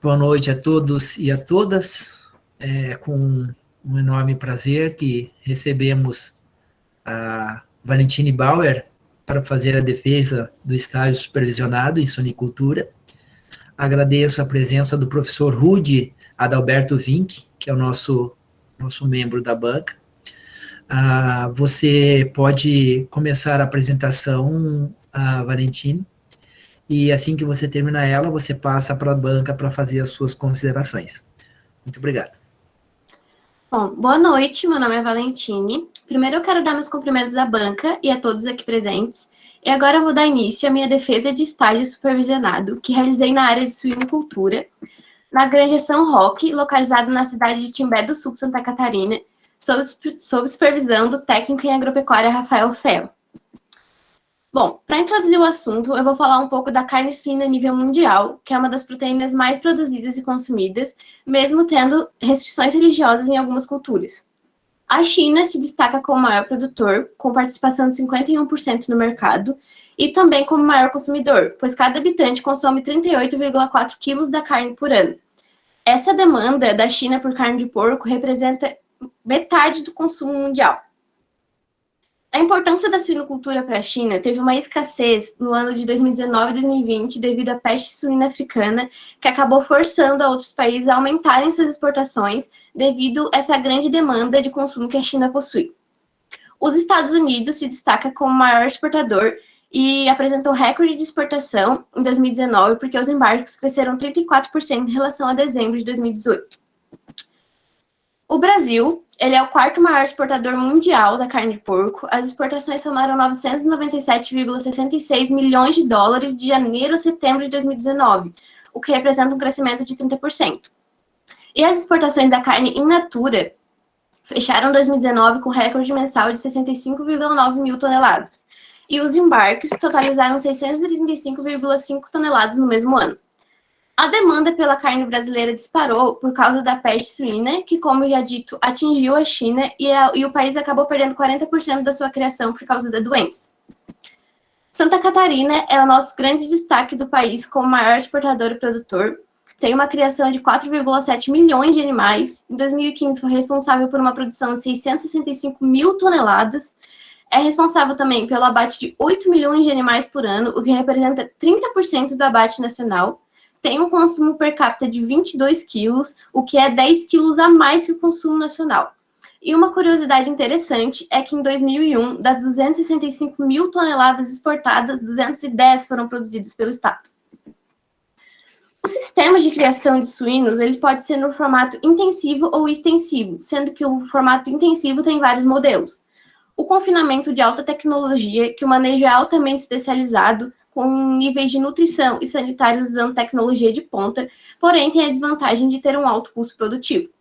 Boa noite a todos e a todas. Com um enorme prazer que recebemos a Valentine Bauer para fazer a defesa do estágio supervisionado em suinicultura. Agradeço a presença do professor Rudy Adalberto Vink, que é o nosso membro da banca. Você pode começar a apresentação, Valentine, e assim que você terminar ela, você passa para a banca para fazer as suas considerações. Muito obrigado. Bom, boa noite, meu nome é Valentine. Primeiro eu quero dar meus cumprimentos à banca e a todos aqui presentes. E agora eu vou dar início à minha defesa de estágio supervisionado, que realizei na área de suinocultura, na Granja São Roque, localizado na cidade de Timbé do Sul, Santa Catarina, sob supervisão do técnico em agropecuária Rafael Fel. Bom, para introduzir o assunto, eu vou falar um pouco da carne suína a nível mundial, que é uma das proteínas mais produzidas e consumidas, mesmo tendo restrições religiosas em algumas culturas. A China se destaca como maior produtor, com participação de 51% no mercado, e também como maior consumidor, pois cada habitante consome 38,4 quilos da carne por ano. Essa demanda da China por carne de porco representa metade do consumo mundial. A importância da suinocultura para a China teve uma escassez no ano de 2019 e 2020 devido à peste suína africana, que acabou forçando a outros países a aumentarem suas exportações devido a essa grande demanda de consumo que a China possui. Os Estados Unidos se destaca como maior exportador e apresentou recorde de exportação em 2019 porque os embarques cresceram 34% em relação a dezembro de 2018. O Brasil, ele é o quarto maior exportador mundial da carne de porco. As exportações somaram 997,66 milhões de dólares de janeiro a setembro de 2019, o que representa um crescimento de 30%. E as exportações da carne in natura fecharam 2019 com recorde mensal de 65,9 mil toneladas. E os embarques totalizaram 635,5 toneladas no mesmo ano. A demanda pela carne brasileira disparou por causa da peste suína, que, como já dito, atingiu a China e o país acabou perdendo 40% da sua criação por causa da doença. Santa Catarina é o nosso grande destaque do país como maior exportador e produtor. Tem uma criação de 4,7 milhões de animais. Em 2015 foi responsável por uma produção de 665 mil toneladas. É responsável também pelo abate de 8 milhões de animais por ano, o que representa 30% do abate nacional. Tem um consumo per capita de 22 quilos, o que é 10 quilos a mais que o consumo nacional. E uma curiosidade interessante é que em 2001, das 265 mil toneladas exportadas, 210 foram produzidas pelo Estado. O sistema de criação de suínos ele pode ser no formato intensivo ou extensivo, sendo que o formato intensivo tem vários modelos. O confinamento de alta tecnologia, que o manejo é altamente especializado, com níveis de nutrição e sanitários usando tecnologia de ponta, porém tem a desvantagem de ter um alto custo produtivo.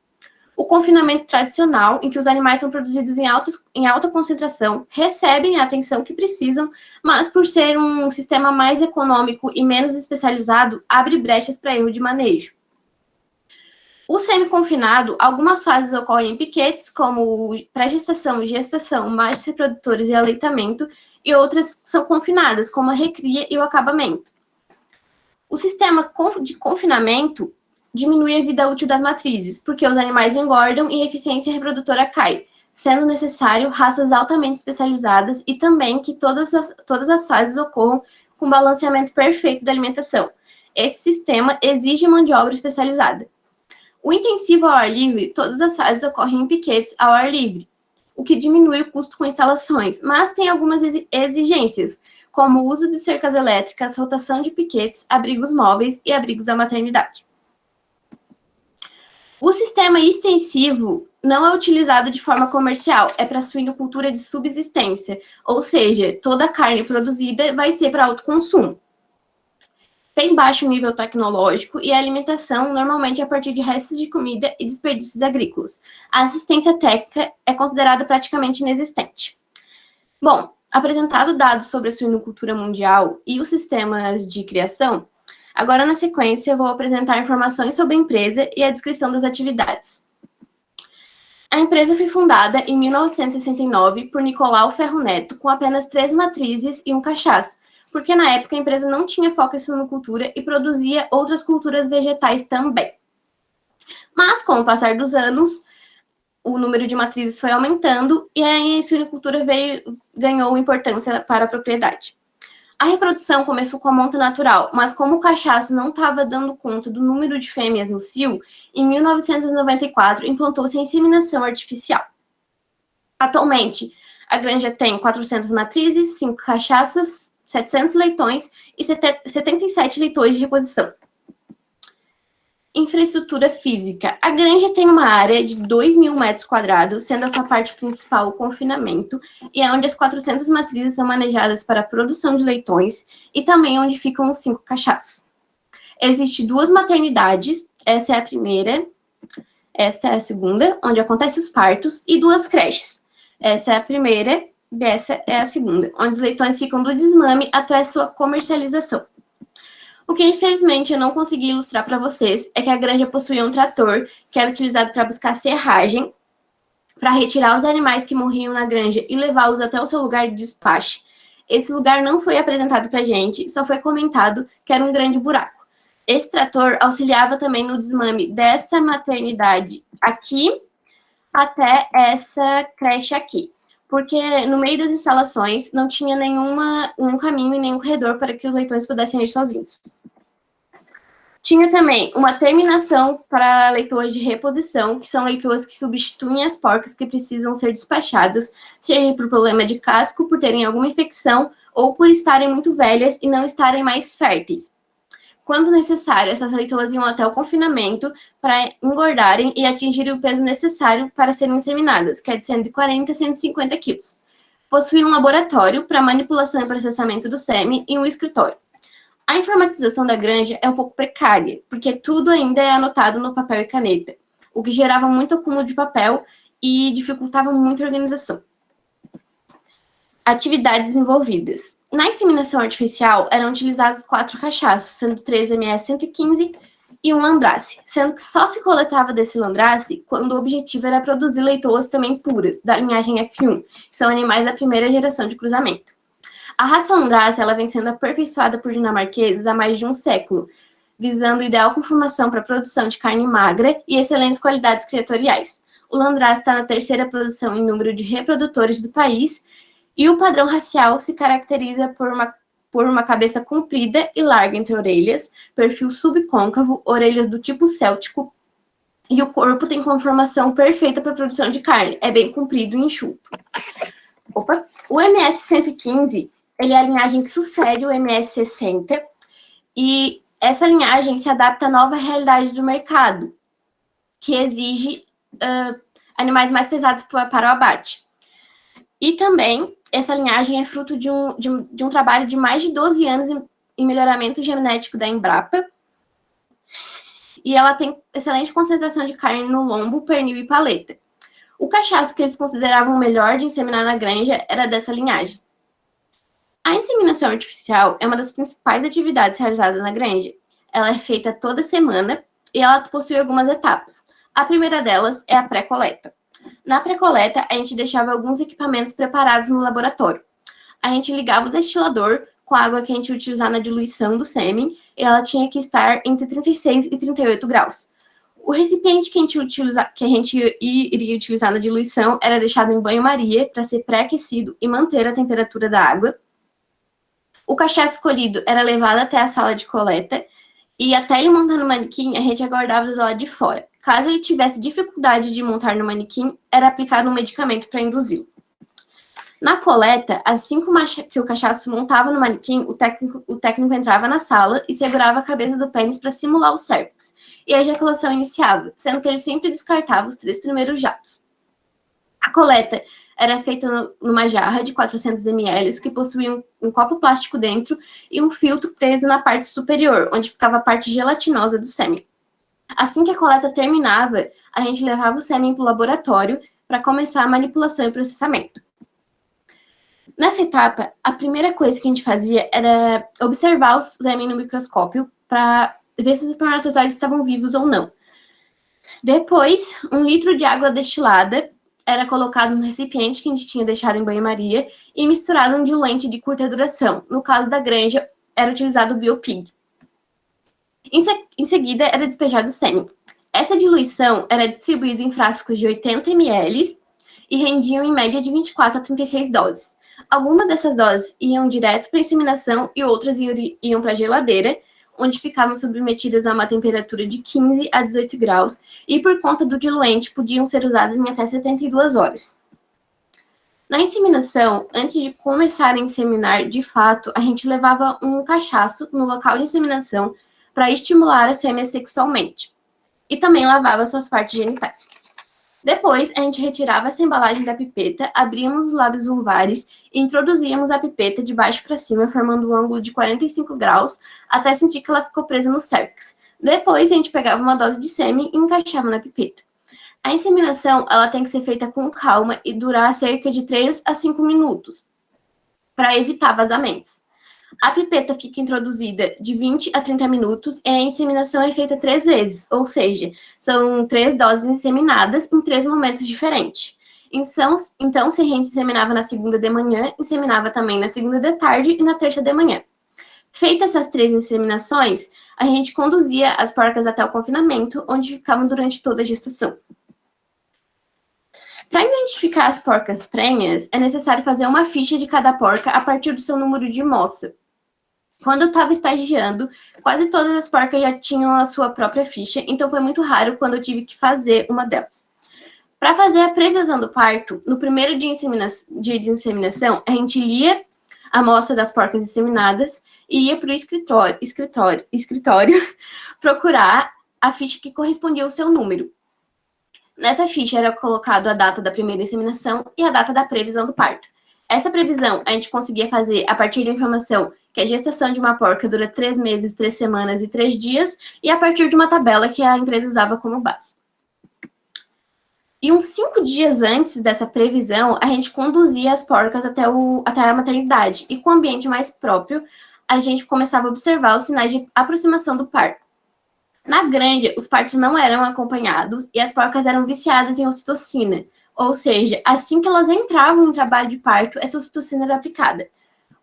O confinamento tradicional, em que os animais são produzidos em alta concentração, recebem a atenção que precisam, mas por ser um sistema mais econômico e menos especializado, abre brechas para erro de manejo. O semi-confinado, algumas fases ocorrem em piquetes, como pré-gestação, gestação, machos reprodutores e aleitamento, e outras são confinadas, como a recria e o acabamento. O sistema de confinamento diminui a vida útil das matrizes, porque os animais engordam e a eficiência reprodutora cai, sendo necessário raças altamente especializadas e também que todas as fases ocorram com balanceamento perfeito da alimentação. Esse sistema exige mão de obra especializada. O intensivo ao ar livre, todas as fases ocorrem em piquetes ao ar livre, o que diminui o custo com instalações, mas tem algumas exigências, como o uso de cercas elétricas, rotação de piquetes, abrigos móveis e abrigos da maternidade. O sistema extensivo não é utilizado de forma comercial, é para suinocultura de subsistência, ou seja, toda a carne produzida vai ser para autoconsumo. Tem baixo nível tecnológico e a alimentação normalmente é a partir de restos de comida e desperdícios agrícolas. A assistência técnica é considerada praticamente inexistente. Bom, apresentado dados sobre a suinocultura mundial e os sistemas de criação, agora na sequência eu vou apresentar informações sobre a empresa e a descrição das atividades. A empresa foi fundada em 1969 por Nicolau Ferro Neto, com apenas 3 matrizes e um cachaço, porque na época a empresa não tinha foco em suinocultura e produzia outras culturas vegetais também. Mas, com o passar dos anos, o número de matrizes foi aumentando e a suinocultura ganhou importância para a propriedade. A reprodução começou com a monta natural, mas como o cachaço não estava dando conta do número de fêmeas no cio, em 1994 implantou-se a inseminação artificial. Atualmente, a granja tem 400 matrizes, 5 cachaças, 700 leitões e 77 leitões de reposição. Infraestrutura física. A granja tem uma área de 2.000 metros quadrados, sendo a sua parte principal o confinamento, e é onde as 400 matrizes são manejadas para a produção de leitões, e também onde ficam os 5 cachaços. Existem 2 maternidades, essa é a primeira, esta é a segunda, onde acontecem os partos, e 2 creches. Essa é a primeira, e essa é a segunda, onde os leitões ficam do desmame até a sua comercialização. O que, infelizmente, eu não consegui ilustrar para vocês é que a granja possuía um trator que era utilizado para buscar serragem, para retirar os animais que morriam na granja e levá-los até o seu lugar de despacho. Esse lugar não foi apresentado para a gente, só foi comentado que era um grande buraco. Esse trator auxiliava também no desmame dessa maternidade aqui até essa creche aqui, porque no meio das instalações não tinha nenhum caminho e nenhum corredor para que os leitões pudessem ir sozinhos. Tinha também uma terminação para leitoas de reposição, que são leitoas que substituem as porcas que precisam ser despachadas, seja por problema de casco, por terem alguma infecção, ou por estarem muito velhas e não estarem mais férteis. Quando necessário, essas leitoas iam até o confinamento para engordarem e atingirem o peso necessário para serem inseminadas, que é de 140 a 150 quilos. Possui um laboratório para manipulação e processamento do sêmen e um escritório. A informatização da granja é um pouco precária, porque tudo ainda é anotado no papel e caneta, o que gerava muito acúmulo de papel e dificultava muito a organização. Atividades envolvidas. Na inseminação artificial, eram utilizados 4 cachaços, sendo 3 MS 115 e um landrace, sendo que só se coletava desse landrace quando o objetivo era produzir leitoas também puras, da linhagem F1, que são animais da primeira geração de cruzamento. A raça landrace ela vem sendo aperfeiçoada por dinamarqueses há mais de um século, visando ideal conformação para a produção de carne magra e excelentes qualidades criatoriais. O landrace está na 3ª posição em número de reprodutores do país, e o padrão racial se caracteriza por uma cabeça comprida e larga entre orelhas, perfil subcôncavo, orelhas do tipo céltico, e o corpo tem conformação perfeita para a produção de carne, é bem comprido e enxuto. O MS 115, ele é a linhagem que sucede o MS 60, e essa linhagem se adapta à nova realidade do mercado, que exige animais mais pesados para o abate. E também, essa linhagem é fruto de um trabalho de mais de 12 anos em melhoramento genético da Embrapa. E ela tem excelente concentração de carne no lombo, pernil e paleta. O cachaço que eles consideravam melhor de inseminar na granja era dessa linhagem. A inseminação artificial é uma das principais atividades realizadas na granja. Ela é feita toda semana e ela possui algumas etapas. A primeira delas é a pré-coleta. Na pré-coleta, a gente deixava alguns equipamentos preparados no laboratório. A gente ligava o destilador com a água que a gente ia utilizar na diluição do sêmen, e ela tinha que estar entre 36 e 38 graus. O recipiente que a gente iria utilizar na diluição era deixado em banho-maria para ser pré-aquecido e manter a temperatura da água. O cachaço escolhido era levado até a sala de coleta, e até ele montar no manequim, a gente aguardava do lado de fora. Caso ele tivesse dificuldade de montar no manequim, era aplicado um medicamento para induzi-lo. Na coleta, assim que o cachaço montava no manequim, o técnico entrava na sala e segurava a cabeça do pênis para simular o cérvix. E a ejaculação iniciava, sendo que ele sempre descartava os 3 primeiros jatos. A coleta era feita numa jarra de 400 ml, que possuía um copo plástico dentro e um filtro preso na parte superior, onde ficava a parte gelatinosa do sêmen. Assim que a coleta terminava, a gente levava o sêmen para o laboratório para começar a manipulação e processamento. Nessa etapa, a primeira coisa que a gente fazia era observar o sêmen no microscópio para ver se os espermatozoides estavam vivos ou não. Depois, 1 litro de água destilada era colocado no recipiente que a gente tinha deixado em banho-maria e misturado um diluente de curta duração. No caso da granja, era utilizado o Biopig. Em seguida, era despejado o sêmen. Essa diluição era distribuída em frascos de 80 ml e rendiam em média de 24 a 36 doses. Algumas dessas doses iam direto para a inseminação e outras iam para a geladeira, onde ficavam submetidas a uma temperatura de 15 a 18 graus e, por conta do diluente, podiam ser usadas em até 72 horas. Na inseminação, antes de começar a inseminar de fato, a gente levava um cachaço no local de inseminação para estimular as fêmeas sexualmente. E também lavava suas partes genitais. Depois, a gente retirava essa embalagem da pipeta, abríamos os lábios vulvares e introduzíamos a pipeta de baixo para cima, formando um ângulo de 45 graus, até sentir que ela ficou presa no cérvix. Depois, a gente pegava uma dose de sêmen e encaixava na pipeta. A inseminação, ela tem que ser feita com calma e durar cerca de 3 a 5 minutos, para evitar vazamentos. A pipeta fica introduzida de 20 a 30 minutos e a inseminação é feita 3 vezes, ou seja, são 3 doses inseminadas em 3 momentos diferentes. Então, se a gente inseminava na segunda de manhã, inseminava também na segunda de tarde e na terça de manhã. Feitas essas 3 inseminações, a gente conduzia as porcas até o confinamento, onde ficavam durante toda a gestação. Para identificar as porcas prenhas, é necessário fazer uma ficha de cada porca a partir do seu número de moça. Quando eu estava estagiando, quase todas as porcas já tinham a sua própria ficha, então foi muito raro quando eu tive que fazer uma delas. Para fazer a previsão do parto, no primeiro dia de inseminação, a gente lia a amostra das porcas inseminadas e ia para o escritório procurar a ficha que correspondia ao seu número. Nessa ficha era colocado a data da primeira inseminação e a data da previsão do parto. Essa previsão a gente conseguia fazer a partir da informação que a gestação de uma porca dura 3 meses, 3 semanas e 3 dias, e a partir de uma tabela que a empresa usava como base. E uns 5 dias antes dessa previsão, a gente conduzia as porcas até a maternidade, e com o ambiente mais próprio, a gente começava a observar os sinais de aproximação do parto. Na granja, os partos não eram acompanhados e as porcas eram viciadas em ocitocina, ou seja, assim que elas entravam em trabalho de parto, essa ocitocina era aplicada.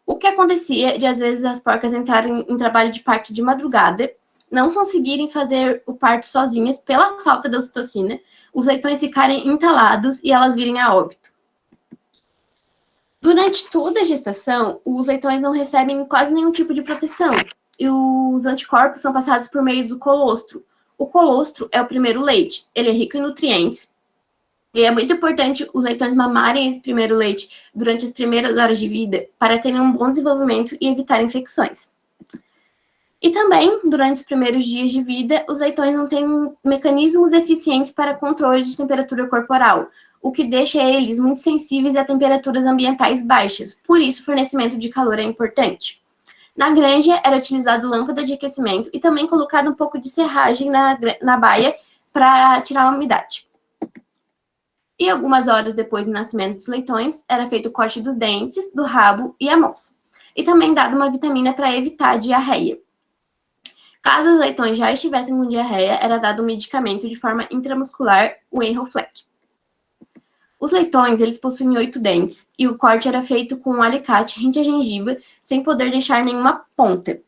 O que acontecia de, às vezes, as porcas entrarem em trabalho de parto de madrugada, não conseguirem fazer o parto sozinhas pela falta da ocitocina, os leitões ficarem entalados e elas virem a óbito. Durante toda a gestação, os leitões não recebem quase nenhum tipo de proteção, e os anticorpos são passados por meio do colostro. O colostro é o primeiro leite, ele é rico em nutrientes, e é muito importante os leitões mamarem esse primeiro leite durante as primeiras horas de vida para terem um bom desenvolvimento e evitar infecções. E também, durante os primeiros dias de vida, os leitões não têm mecanismos eficientes para controle de temperatura corporal, o que deixa eles muito sensíveis a temperaturas ambientais baixas, por isso o fornecimento de calor é importante. Na granja, era utilizado lâmpada de aquecimento e também colocado um pouco de serragem na baia para tirar a umidade. E algumas horas depois do nascimento dos leitões, era feito o corte dos dentes, do rabo e a moça. E também dado uma vitamina para evitar a diarreia. Caso os leitões já estivessem com diarreia, era dado um medicamento de forma intramuscular, o Enroflex. Os leitões, eles possuem 8 dentes, e o corte era feito com um alicate rente à gengiva, sem poder deixar nenhuma ponta.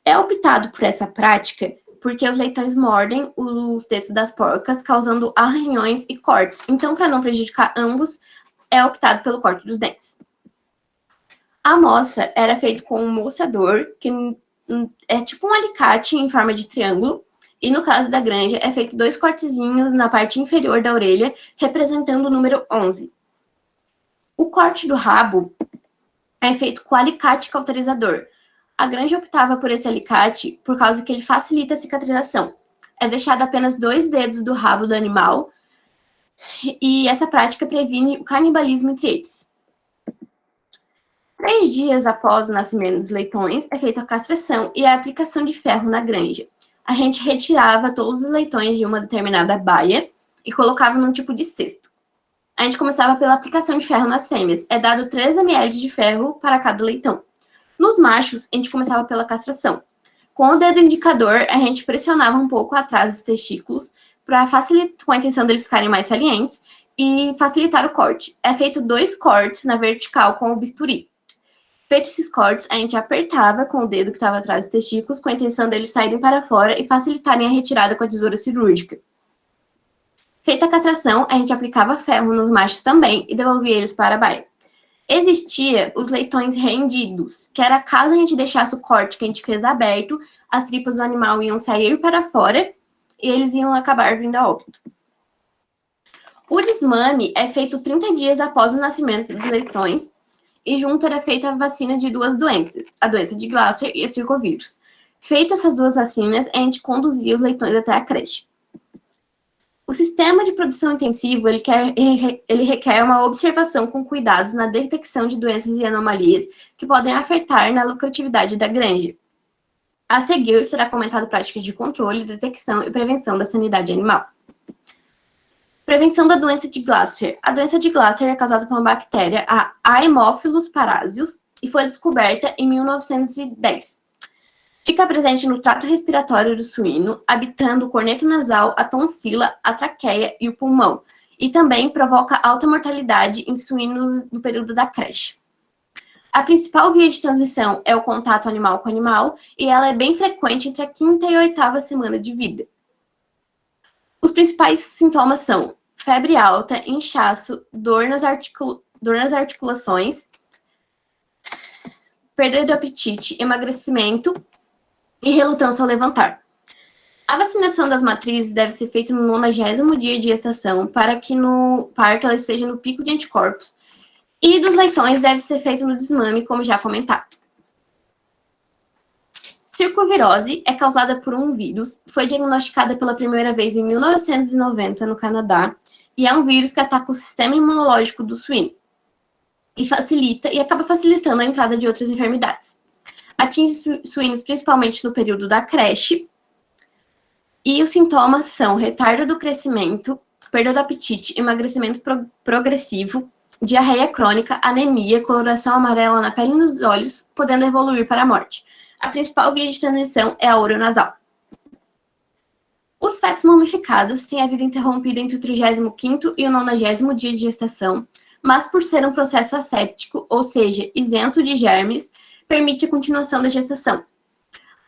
É optado por essa prática porque os leitões mordem os dedos das porcas, causando arranhões e cortes. Então, para não prejudicar ambos, é optado pelo corte dos dentes. A moça era feita com um moçador, que é tipo um alicate em forma de triângulo, e no caso da granja, é feito 2 cortezinhos na parte inferior da orelha, representando o número 11. O corte do rabo é feito com alicate cauterizador. A granja optava por esse alicate por causa que ele facilita a cicatrização. É deixado apenas 2 dedos do rabo do animal e essa prática previne o canibalismo entre eles. 3 dias após o nascimento dos leitões, é feita a castração e a aplicação de ferro na granja. A gente retirava todos os leitões de uma determinada baia e colocava num tipo de cesto. A gente começava pela aplicação de ferro nas fêmeas. É dado 3 ml de ferro para cada leitão. Nos machos, a gente começava pela castração. Com o dedo indicador, a gente pressionava um pouco atrás dos testículos, com a intenção deles ficarem mais salientes, e facilitar o corte. É feito 2 cortes na vertical com o bisturi. Feitos esses cortes, a gente apertava com o dedo que estava atrás dos testículos, com a intenção deles saírem para fora e facilitarem a retirada com a tesoura cirúrgica. Feita a castração, a gente aplicava ferro nos machos também e devolvia eles para a baia. Existia os leitões rendidos, que era caso a gente deixasse o corte que a gente fez aberto, as tripas do animal iam sair para fora e eles iam acabar vindo a óbito. O desmame é feito 30 dias após o nascimento dos leitões e junto era feita a vacina de 2 doenças, a doença de Glasser e a circovírus. Feitas essas 2 vacinas, a gente conduzia os leitões até a creche. O sistema de produção intensivo, ele requer uma observação com cuidados na detecção de doenças e anomalias que podem afetar na lucratividade da granja. A seguir, será comentado práticas de controle, detecção e prevenção da sanidade animal. Prevenção da doença de Glasser. A doença de Glasser é causada por uma bactéria, a Haemophilus parasius, e foi descoberta em 1910. Fica presente no trato respiratório do suíno, habitando o corneto nasal, a tonsila, a traqueia e o pulmão, e também provoca alta mortalidade em suínos no período da creche. A principal via de transmissão é o contato animal com animal, e ela é bem frequente entre a 5ª e 8ª semana de vida. Os principais sintomas são febre alta, inchaço, dor nas articulações, perda do apetite, emagrecimento e relutância ao levantar. A vacinação das matrizes deve ser feita no 90º dia de gestação para que no parto ela esteja no pico de anticorpos, e dos leitões deve ser feito no desmame, como já comentado. Circovirose é causada por um vírus, foi diagnosticada pela primeira vez em 1990 no Canadá, e é um vírus que ataca o sistema imunológico do suíno, e acaba facilitando a entrada de outras enfermidades. Atinge suínos principalmente no período da creche, e os sintomas são retardo do crescimento, perda do apetite, emagrecimento progressivo, diarreia crônica, anemia, coloração amarela na pele e nos olhos, podendo evoluir para a morte. A principal via de transmissão é a oronasal. Os fetos mumificados têm a vida interrompida entre o 35º e o 90º dia de gestação, mas por ser um processo asséptico, ou seja, isento de germes, permite a continuação da gestação.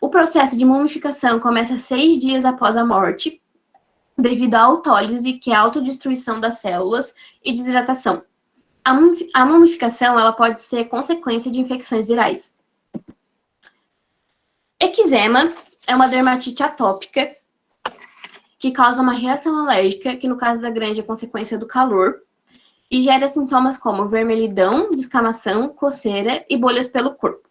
O processo de mumificação começa 6 dias após a morte, devido à autólise, que é a autodestruição das células, e desidratação. A mumificação ela pode ser consequência de infecções virais. Eczema é uma dermatite atópica que causa uma reação alérgica, que no caso da granja é consequência do calor, e gera sintomas como vermelhidão, descamação, coceira e bolhas pelo corpo.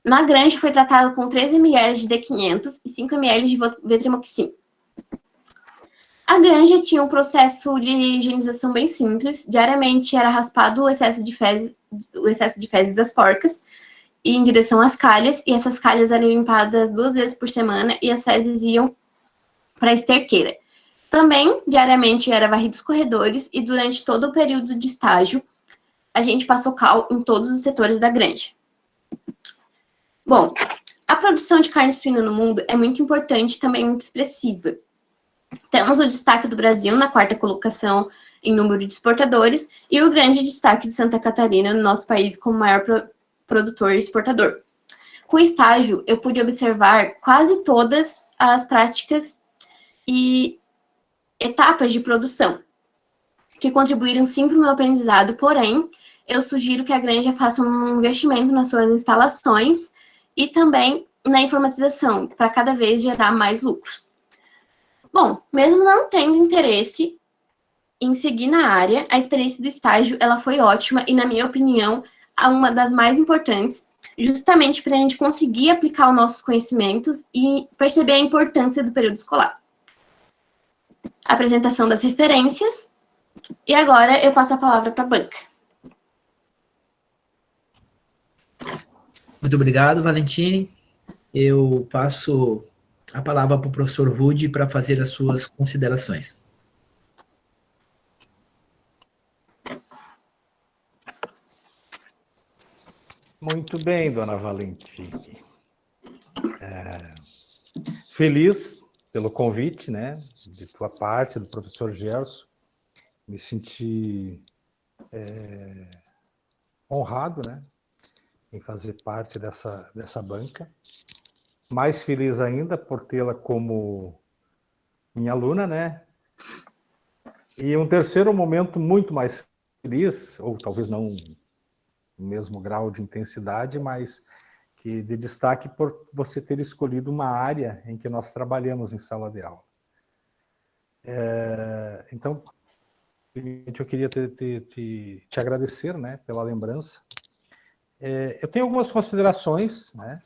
Na granja foi tratado com 13 ml de D500 e 5 ml de Vetrimoxin. A granja tinha um processo de higienização bem simples. Diariamente era raspado o excesso de fezes das porcas e em direção às calhas, e essas calhas eram limpadas 2 vezes por semana e as fezes iam para a esterqueira. Também, diariamente, era varrido os corredores e durante todo o período de estágio, a gente passou cal em todos os setores da granja. Bom, a produção de carne suína no mundo é muito importante e também muito expressiva. Temos o destaque do Brasil na 4ª colocação em número de exportadores e o grande destaque de Santa Catarina no nosso país como maior produtor e exportador. Com o estágio, eu pude observar quase todas as práticas e etapas de produção, que contribuíram sim para o meu aprendizado, porém, eu sugiro que a granja faça um investimento nas suas instalações e também na informatização, para cada vez gerar mais lucros. Bom, mesmo não tendo interesse em seguir na área, a experiência do estágio ela foi ótima e, na minha opinião, uma das mais importantes, justamente para a gente conseguir aplicar os nossos conhecimentos e perceber a importância do período escolar. Apresentação das referências, e agora eu passo a palavra para a banca. Muito obrigado, Valentine. Eu passo a palavra para o professor Rudy para fazer as suas considerações. Muito bem, dona Valentine. Feliz pelo convite, né, de tua parte, do professor Gerson, Me senti honrado, né, em fazer parte dessa banca. Mais feliz ainda por tê-la como minha aluna, né? E um terceiro momento muito mais feliz, ou talvez não no mesmo grau de intensidade, mas que de destaque por você ter escolhido uma área em que nós trabalhamos em sala de aula. Então, eu queria te agradecer, né, pela lembrança. Eu tenho algumas considerações, né,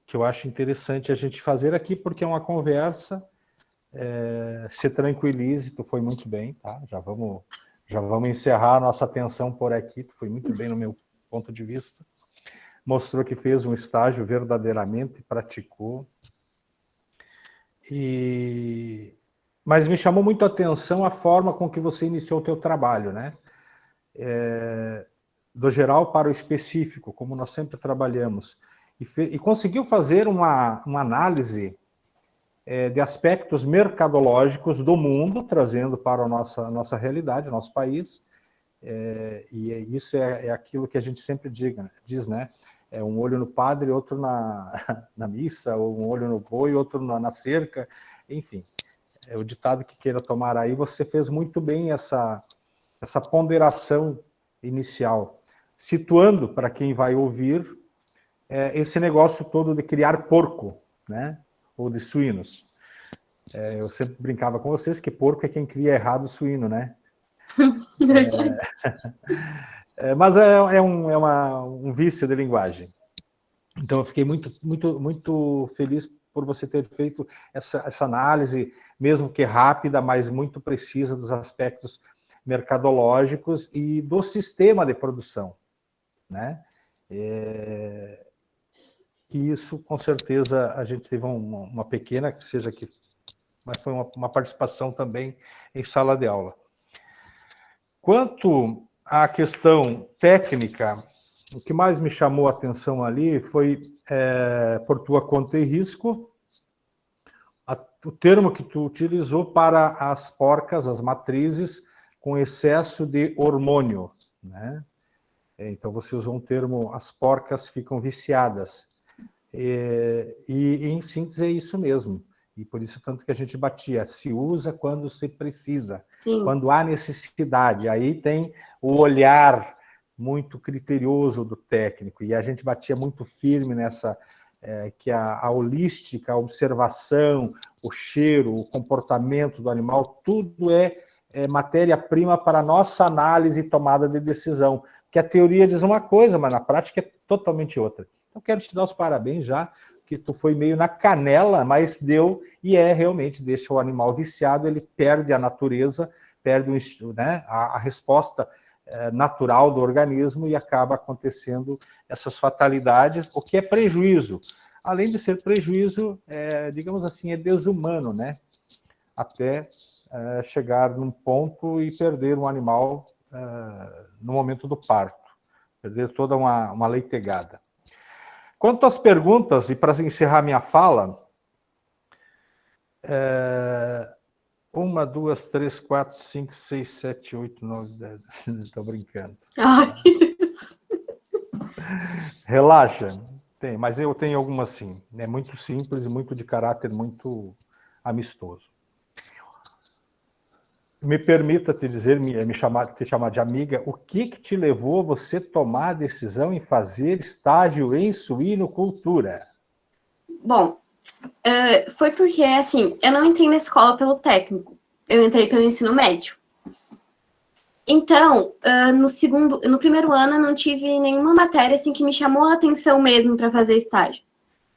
que eu acho interessante a gente fazer aqui, porque é uma conversa. Se tranquilize, tu foi muito bem, tá? Já vamos encerrar a nossa atenção por aqui, tu foi muito bem no meu ponto de vista. Mostrou que fez um estágio verdadeiramente, praticou. Mas me chamou muito a atenção a forma com que você iniciou o teu trabalho, né? Do geral para o específico, como nós sempre trabalhamos. E conseguiu fazer uma análise de aspectos mercadológicos do mundo, trazendo para a nossa realidade, nosso país. E isso é aquilo que a gente sempre diz, né? É um olho no padre, outro na missa, ou um olho no boi, outro na cerca, enfim. É o ditado que queira tomar aí, você fez muito bem essa ponderação inicial, situando para quem vai ouvir esse negócio todo de criar porco, né? Ou de suínos. Eu sempre brincava com vocês que porco é quem cria errado o suíno, né? Mas é um vício de linguagem. Então eu fiquei muito feliz por você ter feito essa análise, mesmo que rápida, mas muito precisa dos aspectos mercadológicos e do sistema de produção, né? E isso, com certeza, a gente teve uma pequena, que seja que, mas foi uma participação também em sala de aula. Quanto à questão técnica, o que mais me chamou a atenção ali foi, por tua conta e risco, o termo que tu utilizou para as porcas, as matrizes, com excesso de hormônio, né? Então, você usou um termo, as porcas ficam viciadas. E em síntese, é isso mesmo. E por isso, tanto que a gente batia, se usa quando se precisa, Sim. quando há necessidade. Aí tem o olhar muito criterioso do técnico, e a gente batia muito firme nessa, que a holística, a observação, o cheiro, o comportamento do animal, tudo é matéria-prima para a nossa análise e tomada de decisão. Que a teoria diz uma coisa, mas na prática é totalmente outra. Então, quero te dar os parabéns já, que tu foi meio na canela, mas deu, e realmente, deixa o animal viciado, ele perde a natureza, perde né, a resposta natural do organismo e acaba acontecendo essas fatalidades, o que é prejuízo. Além de ser prejuízo, digamos assim, é desumano, né? Até chegar num ponto e perder um animal no momento do parto, perder toda uma leitegada. Quanto às perguntas, e para encerrar minha fala, 1, 2, 3, 4, 5, 6, 7, 8, 9, 10. Estou brincando. Ai, que Deus. Relaxa, tem, mas eu tenho algumas sim. É muito simples e muito de caráter muito amistoso. Me permita te dizer, te chamar de amiga, o que te levou a você tomar a decisão em fazer estágio em suinocultura? Bom, foi porque, assim, eu não entrei na escola pelo técnico, eu entrei pelo ensino médio. Então, no primeiro ano, eu não tive nenhuma matéria, assim, que me chamou a atenção mesmo para fazer estágio.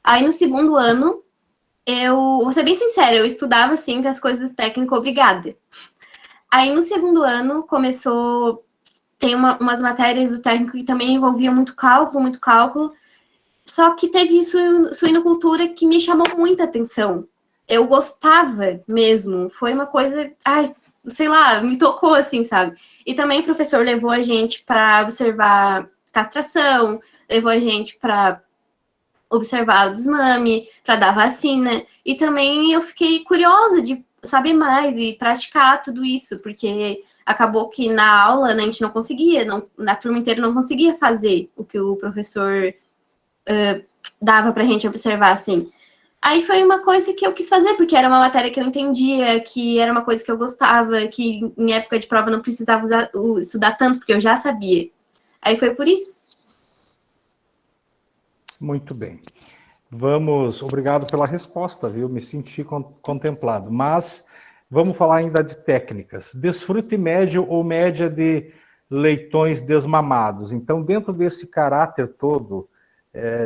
Aí, no segundo ano, vou ser bem sincera, eu estudava, assim, com as coisas técnico obrigada. Aí, no segundo ano, tem umas matérias do técnico que também envolviam muito cálculo, só que teve suinocultura que me chamou muita atenção. Eu gostava mesmo, foi uma coisa, sei lá, me tocou assim, sabe? E também o professor levou a gente para observar castração, levou a gente para observar o desmame, para dar vacina, e também eu fiquei curiosa de saber mais e praticar tudo isso, porque acabou que na aula, né, a gente não conseguia, na turma inteira não conseguia fazer o que o professor dava pra gente observar, assim. Aí foi uma coisa que eu quis fazer, porque era uma matéria que eu entendia, que era uma coisa que eu gostava, que em época de prova eu não precisava estudar tanto, porque eu já sabia. Aí foi por isso. Muito bem. Obrigado pela resposta, viu? Me senti contemplado. Mas vamos falar ainda de técnicas. Desfrute médio ou média de leitões desmamados. Então, dentro desse caráter todo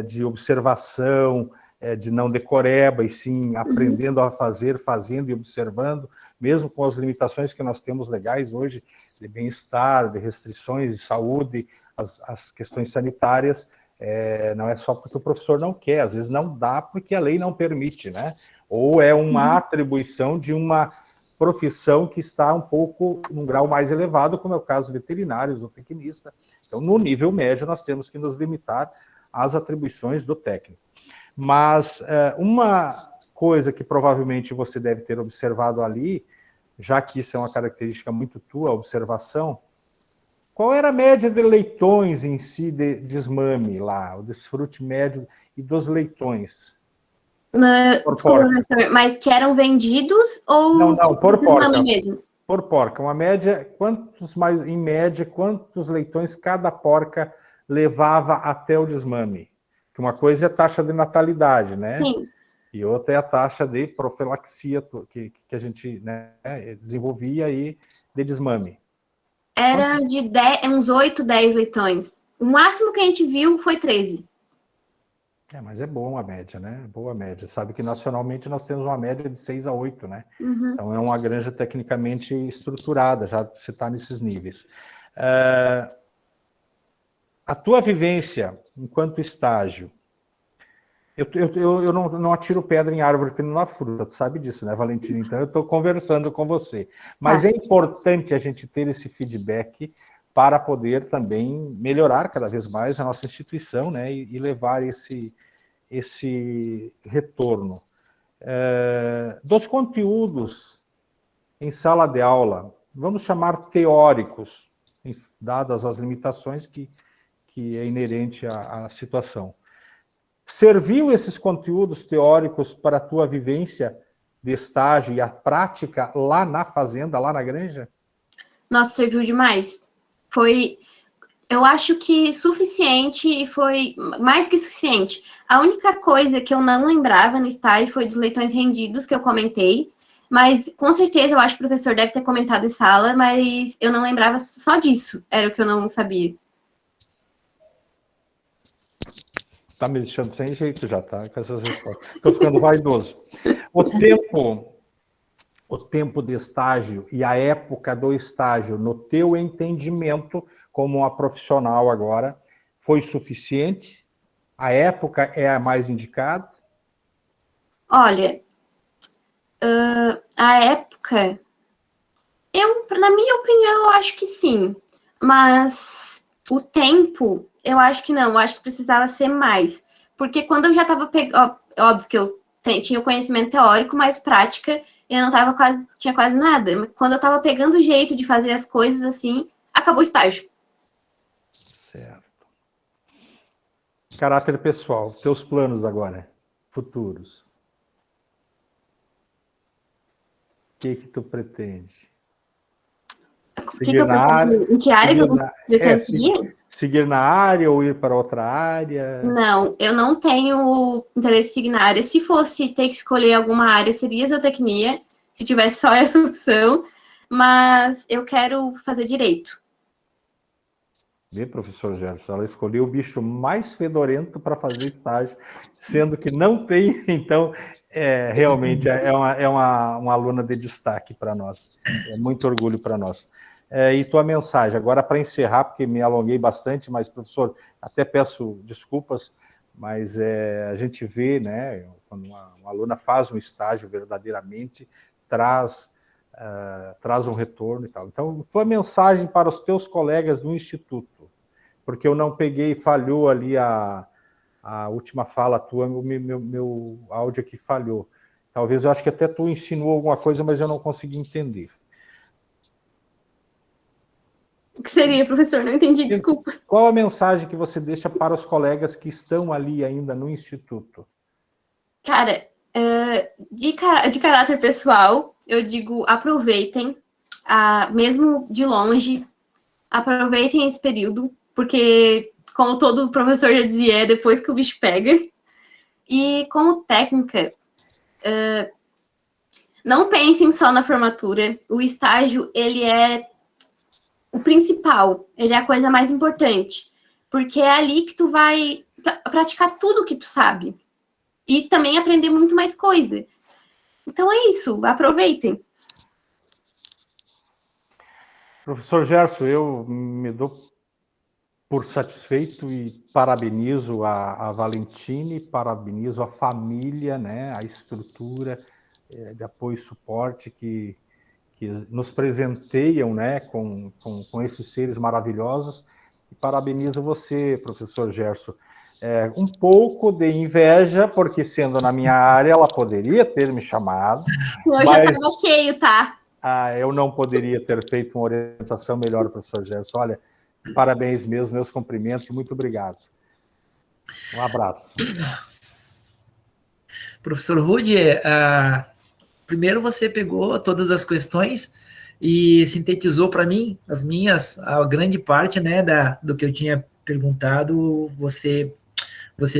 de observação, de não decoreba, e sim aprendendo a fazer, fazendo e observando, mesmo com as limitações que nós temos legais hoje, de bem-estar, de restrições de saúde, as questões sanitárias, não é só porque o professor não quer, às vezes não dá porque a lei não permite, né? Ou é uma atribuição de uma profissão que está um pouco num grau mais elevado, como é o caso de veterinários ou tecnista. Então, no nível médio, nós temos que nos limitar às atribuições do técnico. Mas uma coisa que provavelmente você deve ter observado ali, já que isso é uma característica muito tua, a observação, qual era a média de leitões em si de desmame lá, o desfrute médio e dos leitões? Desculpa, professor, mas que eram vendidos ou Não, por porca. mesmo? Por porca. Uma média, em média, quantos leitões cada porca levava até o desmame? Que uma coisa é a taxa de natalidade, né? Sim. E outra é a taxa de profilaxia que a gente, né, desenvolvia aí de desmame. Era de uns 8, 10 leitões. O máximo que a gente viu foi 13. Mas é boa a média, né? Boa média. Sabe que nacionalmente nós temos uma média de 6 a 8, né? Então é uma granja tecnicamente estruturada, já você está nesses níveis. A tua vivência enquanto estágio, eu não atiro pedra em árvore que não dá fruta, tu sabe disso, né, Valentina? Então eu estou conversando com você. Mas é importante a gente ter esse feedback para poder também melhorar cada vez mais a nossa instituição, né, e levar esse retorno. Dos conteúdos em sala de aula, vamos chamar teóricos, dadas as limitações que é inerente à situação. Serviu esses conteúdos teóricos para a tua vivência de estágio e a prática lá na fazenda, lá na granja? Nossa, serviu demais. Foi, eu acho que suficiente e foi mais que suficiente. A única coisa que eu não lembrava no estágio foi dos leitões rendidos, que eu comentei, mas com certeza eu acho que o professor deve ter comentado em sala, mas eu não lembrava só disso, era o que eu não sabia. Tá me deixando sem jeito já, tá? Com essas respostas. Estou ficando vaidoso. O tempo de estágio e a época do estágio, no teu entendimento, como uma profissional agora, foi suficiente? A época é a mais indicada? Olha, a época, na minha opinião, eu acho que sim, mas o tempo, eu acho que não, eu acho que precisava ser mais, porque quando eu já estava pegando, óbvio que eu tinha o conhecimento teórico, mas prática, eu não tava tinha quase nada, quando eu estava pegando o jeito de fazer as coisas assim, acabou o estágio. Certo. Caráter pessoal, teus planos agora, futuros. O que tu pretende? Em que área que eu pretendo seguir? Seguir na área ou ir para outra área? Não, eu não tenho interesse em seguir na área. Se fosse ter que escolher alguma área, seria zootecnia, se tivesse só essa opção, mas eu quero fazer direito. Vê, professor Gerson, ela escolheu o bicho mais fedorento para fazer estágio, sendo que não tem, então, realmente é uma aluna de destaque para nós. É muito orgulho para nós. E tua mensagem, agora para encerrar, porque me alonguei bastante, mas, professor, até peço desculpas, mas a gente vê, né, quando uma aluna faz um estágio verdadeiramente, traz um retorno e tal. Então, tua mensagem para os teus colegas do Instituto, porque eu não peguei, falhou ali a última fala tua, meu áudio aqui falhou. Talvez, eu acho que até tu insinuou alguma coisa, mas eu não consegui entender. O que seria, professor? Não entendi, desculpa. Qual a mensagem que você deixa para os colegas que estão ali ainda no Instituto? Cara, de caráter pessoal, eu digo aproveitem, mesmo de longe, aproveitem esse período, porque, como todo professor já dizia, é depois que o bicho pega. E como técnica, não pensem só na formatura. O estágio, ele é o principal, ele é a coisa mais importante, porque é ali que tu vai praticar tudo que tu sabe e também aprender muito mais coisa. Então é isso, aproveitem. Professor Gerson, eu me dou por satisfeito e parabenizo a Valentine, parabenizo a família, né, a estrutura de apoio e suporte que nos presenteiam, né, com esses seres maravilhosos. E parabenizo você, professor Gerson. Um pouco de inveja, porque sendo na minha área, ela poderia ter me chamado. Eu já estava cheio, tá? Eu não poderia ter feito uma orientação melhor, professor Gerson. Olha, parabéns mesmo, meus cumprimentos e muito obrigado. Um abraço. Professor Rude, primeiro você pegou todas as questões e sintetizou para mim a grande parte, né, do que eu tinha perguntado, você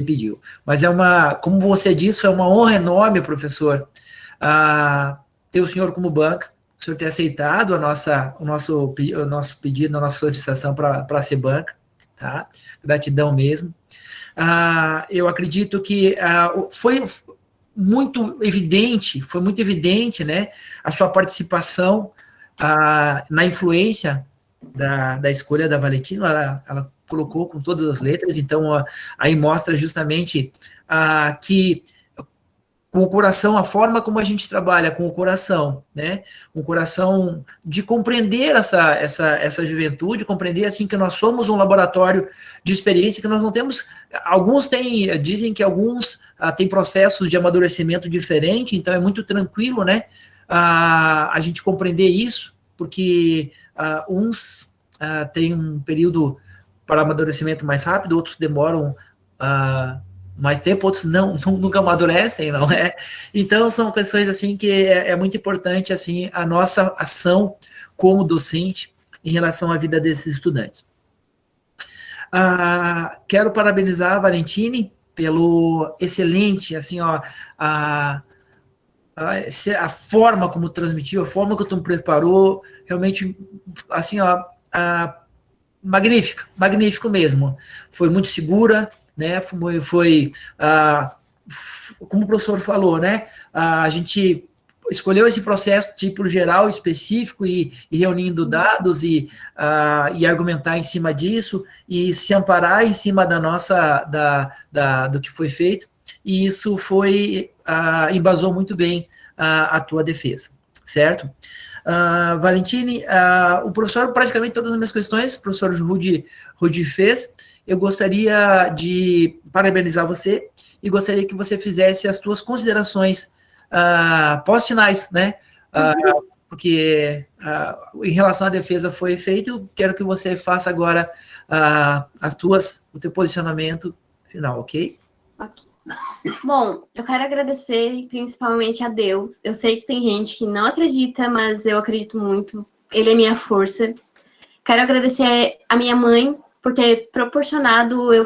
pediu. Mas como você disse, é uma honra enorme, professor, ter o senhor como banca, o senhor ter aceitado o nosso pedido, a nossa solicitação para ser banca, tá? Gratidão mesmo. Eu acredito que foi muito evidente, né, a sua participação na influência da escolha da Valentina. Ela colocou com todas as letras, então aí mostra justamente que com o coração, a forma como a gente trabalha com o coração, né? Um coração de compreender essa juventude, compreender assim que nós somos um laboratório de experiência, que nós não temos. Alguns dizem que alguns têm processos de amadurecimento diferente, então é muito tranquilo, né? A gente compreender isso, porque uns têm um período para amadurecimento mais rápido, outros demoram mais tempo, outros nunca amadurecem, não é? Então, são questões assim que é muito importante assim a nossa ação como docente em relação à vida desses estudantes. Quero parabenizar a Valentine pelo excelente, assim, a forma como transmitiu, a forma que tu me preparou, realmente, assim, magnífico mesmo. Foi muito segura, né? Foi como o professor falou, né? A gente escolheu esse processo tipo geral, específico, e reunindo dados e argumentar em cima disso e se amparar em cima do que foi feito, e isso embasou muito bem a tua defesa, certo? Valentine, o professor, praticamente todas as minhas questões, o professor Rudy fez. Eu gostaria de parabenizar você e gostaria que você fizesse as suas considerações pós-finais, né? Porque em relação à defesa foi feito, eu quero que você faça agora o teu posicionamento final, ok? Ok. Bom, eu quero agradecer principalmente a Deus. Eu sei que tem gente que não acredita, mas eu acredito muito. Ele é minha força. Quero agradecer a minha mãe por ter proporcionado eu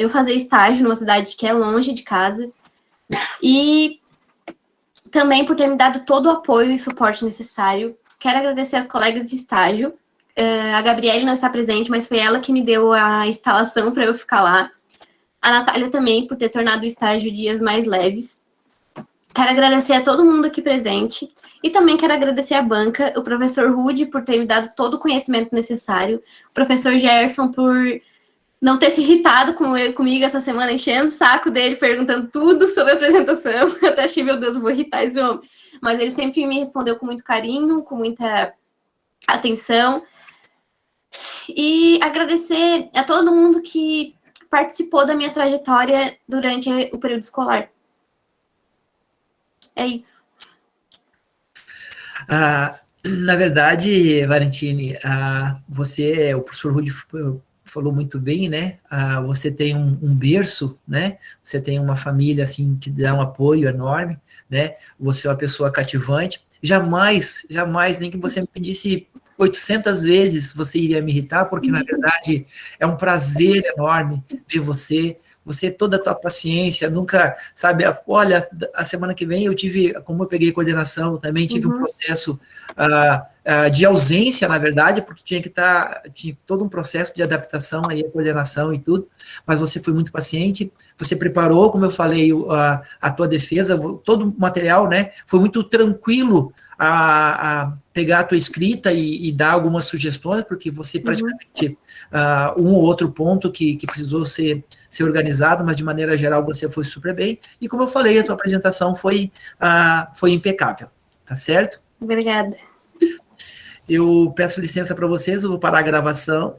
fazer estágio numa cidade que é longe de casa. E também por ter me dado todo o apoio e suporte necessário. Quero agradecer aos colegas de estágio. A Gabriele não está presente, mas foi ela que me deu a instalação para eu ficar lá. A Natália também, por ter tornado o estágio dias mais leves. Quero agradecer a todo mundo aqui presente. E também quero agradecer a banca, o professor Rude, por ter me dado todo o conhecimento necessário. O professor Gerson, por não ter se irritado comigo essa semana, enchendo o saco dele, perguntando tudo sobre a apresentação. Eu até achei, meu Deus, eu vou irritar esse homem. Mas ele sempre me respondeu com muito carinho, com muita atenção. E agradecer a todo mundo que participou da minha trajetória durante o período escolar. É isso. Na verdade, Valentine, o professor Rudi falou muito bem, né? Você tem um berço, né? Você tem uma família, assim, que dá um apoio enorme, né? Você é uma pessoa cativante. Jamais, nem que você me pedisse 800 vezes, você iria me irritar, porque, na verdade, é um prazer enorme ver você, toda a tua paciência, nunca, sabe, olha, a semana que vem como eu peguei coordenação, também tive um processo de ausência, na verdade, porque tinha todo um processo de adaptação aí, a coordenação e tudo, mas você foi muito paciente, você preparou, como eu falei, a tua defesa, todo o material, né, foi muito tranquilo a pegar a tua escrita e dar algumas sugestões, porque você praticamente, um ou outro ponto que precisou ser organizado, mas de maneira geral você foi super bem, e como eu falei, a tua apresentação foi impecável, tá certo? Obrigada. Eu peço licença para vocês, eu vou parar a gravação,